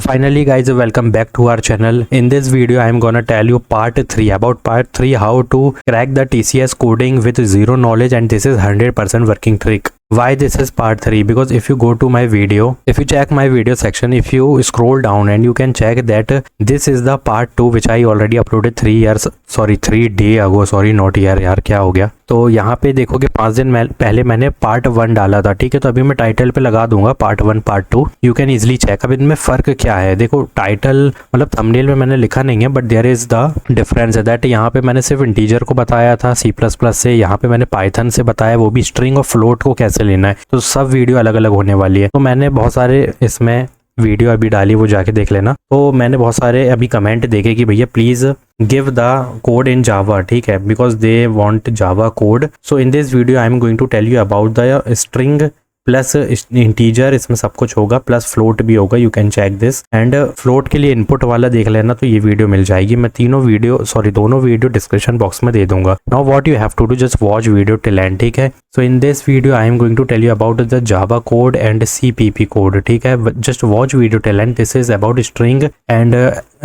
Finally guys, welcome back to our channel. In this video I am gonna tell you part 3 about part 3 how to crack the TCS coding with zero knowledge, and this is 100% working trick. Why this is part 3? Because if you go to my video, if you check my video section, if you scroll down and you can check that this is the part 2 which I already uploaded 3 day ago. Sorry not year यार, क्या हो गया। तो यहाँ पे देखोगे 5 दिन पहले मैंने पार्ट 1 डाला था, ठीक है। तो अभी मैं टाइटल पे लगा दूंगा part 1 part 2, you can easily check. अब इनमें फ़र्क क्या है, देखो टाइटल मतलब थंबनेल में मैंने लिखा नहीं है, but there is the difference है दैट यहाँ पे मैंने सिर्फ इंटीजर को बताया था C++ से, यहाँ पे मैंने पाइथन से बताया, वो भी स्ट्रिंग और फ्लोट को कैसे लेना है। तो सब वीडियो अलग अलग होने वाली है। तो मैंने बहुत सारे इसमें वीडियो अभी डाली, वो जाके देख लेना। तो मैंने बहुत सारे अभी कमेंट देखे कि भैया please give the code in Java, ठीक है, because they want Java code. So in this video I am going to tell you about the string plus integer, इसमें सब कुछ होगा, प्लस फ्लोट भी होगा, you can check this. And float के लिए इनपुट वाला देख लेना, तो ये वीडियो मिल जाएगी। मैं दोनों वीडियो डिस्क्रिप्शन बॉक्स में दे दूंगा। Now what you have to do, just watch video till end, ठीक है। So in this video I am going to tell you about the Java code and CPP code, ठीक है। Just watch video till end, this is about string and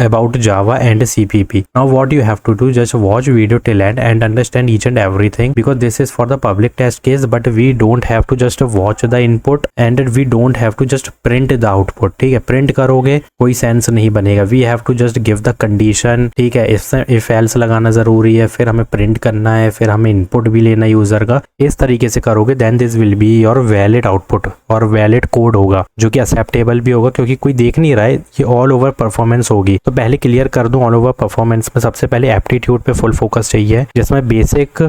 about Java and CPP. Now what you have to do, just watch video till end and understand each and everything, because this is for the public test case, but we don't have to just watch the input and we don't have to just print the output, ठीक है। Print करोगे कोई sense नहीं बनेगा। we have to just give the condition, ठीक है। if else लगाना जरूरी है, फिर हमें प्रिंट करना है, फिर हमें इनपुट भी लेना यूजर का। इस तरीके से करोगे then this will be your valid output और valid कोड होगा, जो कि एक्सेप्टेबल भी होगा, क्योंकि कोई देख नहीं रहा है, ये ऑल ओवर परफॉर्मेंस होगी। तो पहले क्लियर कर दूं, ऑल ओवर परफॉर्मेंस में सबसे पहले एप्टीट्यूड पे फुल फोकस चाहिए, जिसमें basic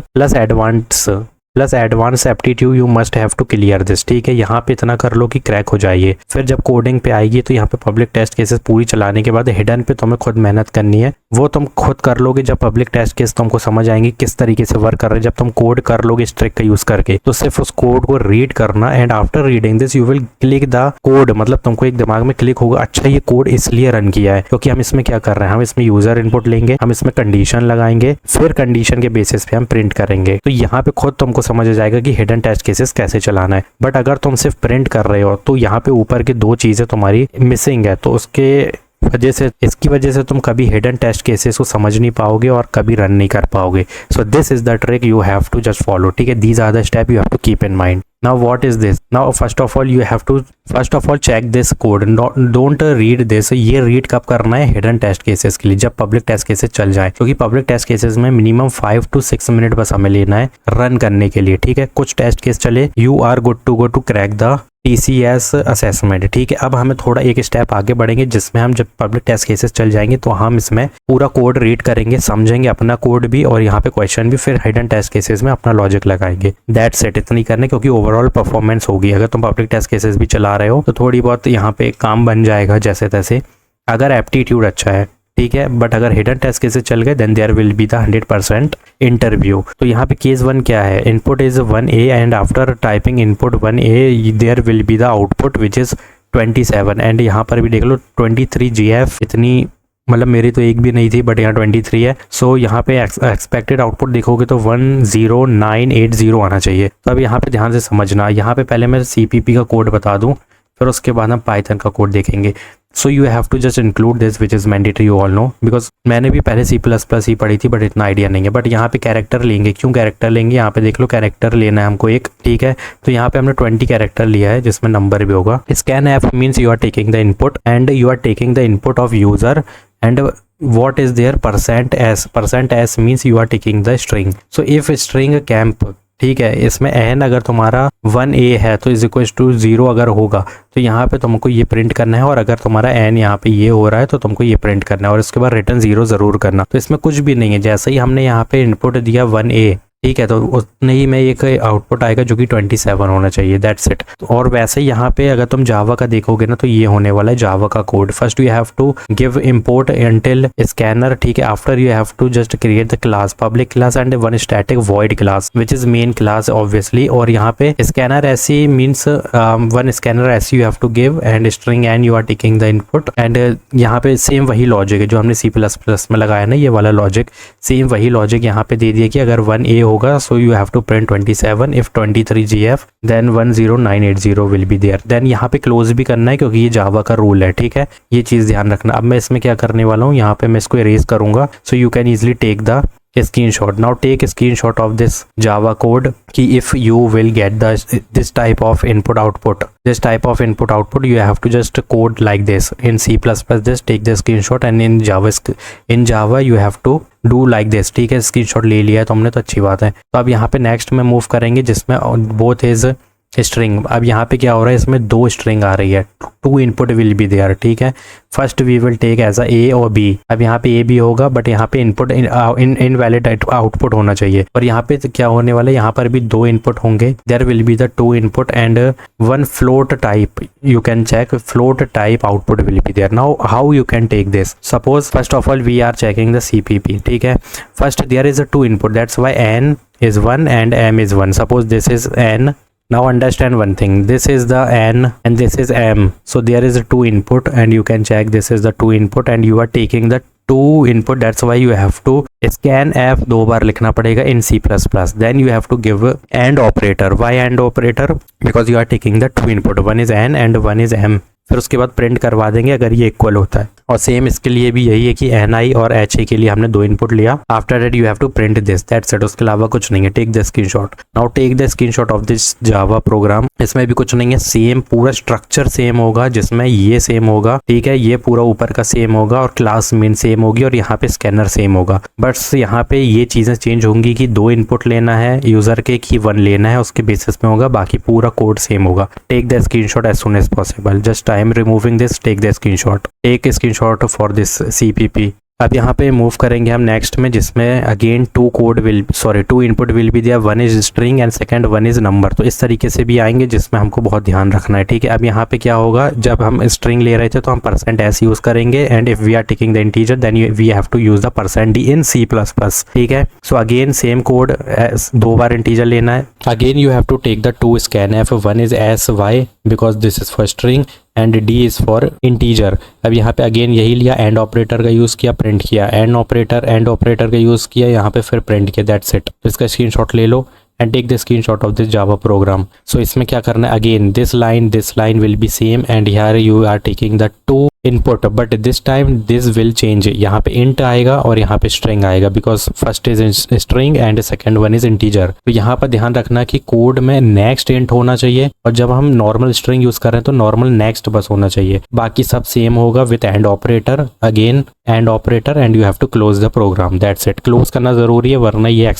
plus advance aptitude you must have to clear this, ठीक है। यहाँ पे इतना कर लो कि क्रैक हो जाइए। फिर जब कोडिंग पे आएगी तो यहाँ पे पब्लिक टेस्ट केसेस पूरी चलाने के बाद हिडन पे तुम्हें खुद मेहनत करनी है, वो तुम खुद कर लोगे जब पब्लिक टेस्ट केस तुमको समझ आएंगे किस तरीके से वर्क कर रहे हैं। जब तुम कोड कर लोगे इस ट्रिक का यूज करके, तो सिर्फ उस कोड को रीड करना, and after reading this you will click the code, मतलब तुमको एक दिमाग में क्लिक होगा, अच्छा ये कोड इसलिए रन किया है क्योंकि हम इसमें क्या कर रहे हैं, हम इसमें यूजर इनपुट लेंगे, हम इसमें कंडीशन लगाएंगे, फिर कंडीशन के बेसिस पे हम प्रिंट करेंगे। तो यहाँ पे खुद तुमको समझ आ जाएगा कि हिडन टेस्ट केसेस कैसे चलाना है। बट अगर तुम सिर्फ प्रिंट कर रहे हो तो यहाँ पे ऊपर की 2 चीजें तुम्हारी मिसिंग है, तो इसकी वजह से तुम कभी हिडन टेस्ट केसेस को समझ नहीं पाओगे और कभी रन नहीं कर पाओगे। So this is the trick you have to just follow, ठीक है। These are the step you have to keep in mind. Now what is this? Now first of all you have to check this code. Don't read this. ये read कब करना है, hidden test cases के लिए, जब public test cases चल जाए, क्योंकि पब्लिक टेस्ट केसेस में मिनिमम 5 to 6 मिनट बस हमें लेना है रन करने के लिए, ठीक है। कुछ टेस्ट केस चले, you are good to go to crack the TCS assessment, ठीक है। अब हमें थोड़ा एक स्टेप आगे बढ़ेंगे, जिसमें हम जब पब्लिक टेस्ट केसेस चल जाएंगे तो हम इसमें पूरा कोड रीड करेंगे, समझेंगे अपना कोड भी, और यहाँ पे क्वेश्चन भी, फिर हिडन टेस्ट केसेस में अपना लॉजिक लगाएंगे। दैट्स इट, इतनी करने, क्योंकि ओवरऑल परफॉर्मेंस होगी। अगर तुम पब्लिक टेस्ट केसेस भी चला रहे हो तो थोड़ी बहुत यहाँ पे काम बन जाएगा जैसे तैसे, अगर एप्टीट्यूड अच्छा है, ठीक है। बट अगर हिडन टेस्ट केसेस चल गए then there will be the 100% interview. तो यहाँ पे केस 1 क्या है, input is 1A and after typing input 1A there will be the output which is 27, and यहाँ पर भी देख लो 23 GF, इतनी मतलब मेरी तो एक भी नहीं थी, बट यहाँ 23 है। सो यहाँ पे एक्सपेक्टेड आउटपुट देखोगे तो 10980 आना चाहिए। तो अब यहाँ पे ध्यान से समझना, यहाँ पे पहले मैं CPP का कोड बता दूँ, फिर उसके बाद हम पाइथन का कोड देखेंगे। So you have to just include this which is mandatory, you all know, because मैंने भी पहले C++ ही पढ़ी थी, बट इतना आइडिया नहीं है। बट यहाँ पे कैरेक्टर लेंगे, क्यों कैरेक्टर लेंगे, यहाँ पे देख लो कैरेक्टर लेना है हमको एक, ठीक है। तो यहाँ पे हमने 20 कैरेक्टर लिया है, जिसमें नंबर भी होगा। Scan F means you are taking the input and you are taking the input of user, and what is there %s means you are taking the string. So if string camp, ठीक है, इसमें n अगर तुम्हारा 1A है तो is equal to 0 अगर होगा तो यहाँ पे तुमको ये प्रिंट करना है, और अगर तुम्हारा n यहाँ पे ये हो रहा है तो तुमको ये प्रिंट करना है, और इसके बाद रिटर्न 0 जरूर करना। तो इसमें कुछ भी नहीं है, जैसे ही हमने यहाँ पे इनपुट दिया 1A, ठीक है, तो उतने ही में एक आउटपुट आएगा जो कि 27 होना चाहिए, दैट्स इट। और वैसे ही यहाँ पे अगर तुम जावा का देखोगे ना, तो ये होने वाला है जावा का code. First you have to give import until scanner, ठीक है। After you have to just create the class, public class and one static void class which is main class obviously. और यहाँ पे scanner SC means one scanner SC you have to give and string and you are taking the input, and यहाँ पे same वही logic है जो हमने C++ में लगाया ना, ये वाला लॉजिक, सेम वही लॉजिक यहाँ पे दे दिया कि अगर 1A होगा, so you have to print 27. If 23 GF then 10980 will be there. Then यहाँ पे क्लोज भी करना है क्योंकि ये जावा का रूल है, ठीक है, ये चीज़ ध्यान रखना. अब मैं इसमें क्या करने वाला हूँ, यहाँ पे मैं इसको इरेज करूंगा. So you can easily take the screenshot. Now take a screenshot of this Java code कि if you will get this type of input output, you have to just code like this in C++. Just take the screenshot and in Java you have to do like this. ठीक है, screenshot ले लिया है तो हमने, तो अच्छी बात है. तो अब यहाँ पे नेक्स्ट में मूव करेंगे जिसमें बोथ इज स्ट्रिंग. अब यहाँ पे क्या हो रहा है, इसमें 2 स्ट्रिंग आ रही है, 2 इनपुट विल बी देयर. ठीक है, first we will take as A और बी. अब यहाँ पे ए भी होगा बट यहाँ पे इनपुट इनवैलिड आउटपुट होना चाहिए. और यहाँ पे क्या होने वाला है, यहाँ पर भी 2 इनपुट होंगे. There will be the 2 input and 1 float type. You can check float type output will be there. Now how you can take this, suppose first of all we are checking the CPP. ठीक है, first there is a 2 input, that's why n is 1 and m is 1. Suppose this is n. Now understand one thing, this is the n and this is m, so there is a 2 input and you can check this is the 2 input and you are taking the 2 input. That's why you have to scan f 2 बार लिखना पड़ेगा in C++. Then you have to give AND operator. Why AND operator? Because you are taking the 2 input, one is n and one is m. फिर उसके बाद print करवा देंगे अगर ये equal होता है. और सेम इसके लिए भी यही है कि ni और ha के लिए हमने 2 इनपुट लिया. After that you have to print this, that's it. उसके अलावा कुछ नहीं है. Take the screenshot. Now take the screenshot of this Java program. इसमें भी कुछ नहीं है, सेम पूरा स्ट्रक्चर सेम होगा, जिसमें ये सेम होगा. ठीक है, ये पूरा ऊपर का सेम होगा और क्लास मेन सेम होगी और यहाँ पे स्कैनर सेम होगा. बस यहाँ पे ये चीजें चेंज होंगी कि 2 इनपुट लेना है यूजर के कि 1 लेना है, उसके बेसिस में होगा. बाकी पूरा कोड सेम होगा. Take the screenshot as soon as possible. Just I am removing this. Take the screenshot. Take screenshot for this CPP. अब यहाँ पे मूव करेंगे हम नेक्स्ट में, जिसमें अगेन 2 इनपुट विल बी दिया. 1 is string and second 1 is number. तो इस तरीके से भी आएंगे जिसमें हमको बहुत ध्यान रखना है. ठीक है, अब यहाँ पे क्या होगा, जब हम स्ट्रिंग ले रहे थे तो हम %s यूज करेंगे and if we are taking the integer then we have to use the %d in C++. ठीक है, सो अगेन सेम कोड, 2 बार इंटीजर लेना है. Again you have to take the 2 scanf. 1 is sy because this is for string and d is for integer. अब यहाँ पे again यही लिया, एंड ऑपरेटर का यूज किया, प्रिंट किया, एंड ऑपरेटर का यूज किया, यहाँ पे फिर प्रिंट किया. That's it. इसका स्क्रीनशॉट ले लो and take the screenshot of this Java program. So इसमें क्या करना है, again this line will be same and here you are taking the 2 input but this time this will change. यहाँ पे int आएगा और यहाँ पे string आएगा because first is string and second one is integer. तो यहाँ पर ध्यान रखना कि कोड में next int होना चाहिए और जब हम normal string यूज कर रहे हैं तो normal next बस होना चाहिए. बाकी सब सेम होगा with and operator. Again and operator and you have to close the program. That's it. Close करना जरूरी है वरना ये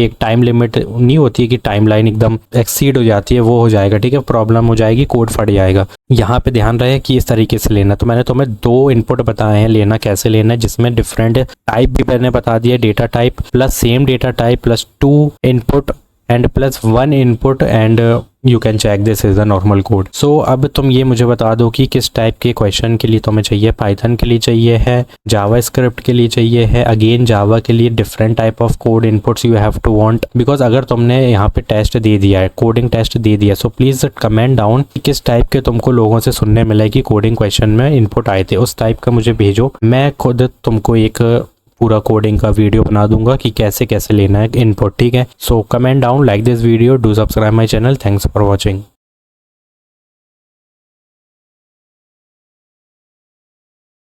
एक टाइम लिमिट नहीं होती है कि टाइम लाइन एकदम एक्सीड हो जाती है, वो हो जाएगा. ठीक है, प्रॉब्लम हो जाएगी, कोड फट जाएगा. यहाँ पे ध्यान रहे कि इस तरीके से लेना. तो मैंने तुम्हें 2 इनपुट बताए हैं लेना कैसे लेना है, जिसमें डिफरेंट टाइप भी मैंने बता दिया. Data type plus same data type plus 2 input and plus 1 input and you can check this is the normal code. So अब तुम ये मुझे बता दो कि किस टाइप के क्वेश्चन के लिए तुम्हें चाहिए. पाइथन के लिए चाहिए है, जावा स्क्रिप्ट के लिए चाहिए है. अगेन जावा के लिए different type of code inputs you have to want, because अगर तुमने यहाँ पे टेस्ट दे दिया है, कोडिंग टेस्ट दे दिया, सो प्लीज कमेंट डाउन कि किस टाइप के तुमको लोगों से सुनने मिला कि कोडिंग क्वेश्चन में इनपुट आए थे. उस टाइप का मुझे भेजो, मैं खुद तुमको एक पूरा कोडिंग का वीडियो बना दूंगा कि कैसे कैसे लेना है इनपुट. ठीक है, so comment down, like this video, do subscribe my channel. Thanks for watching.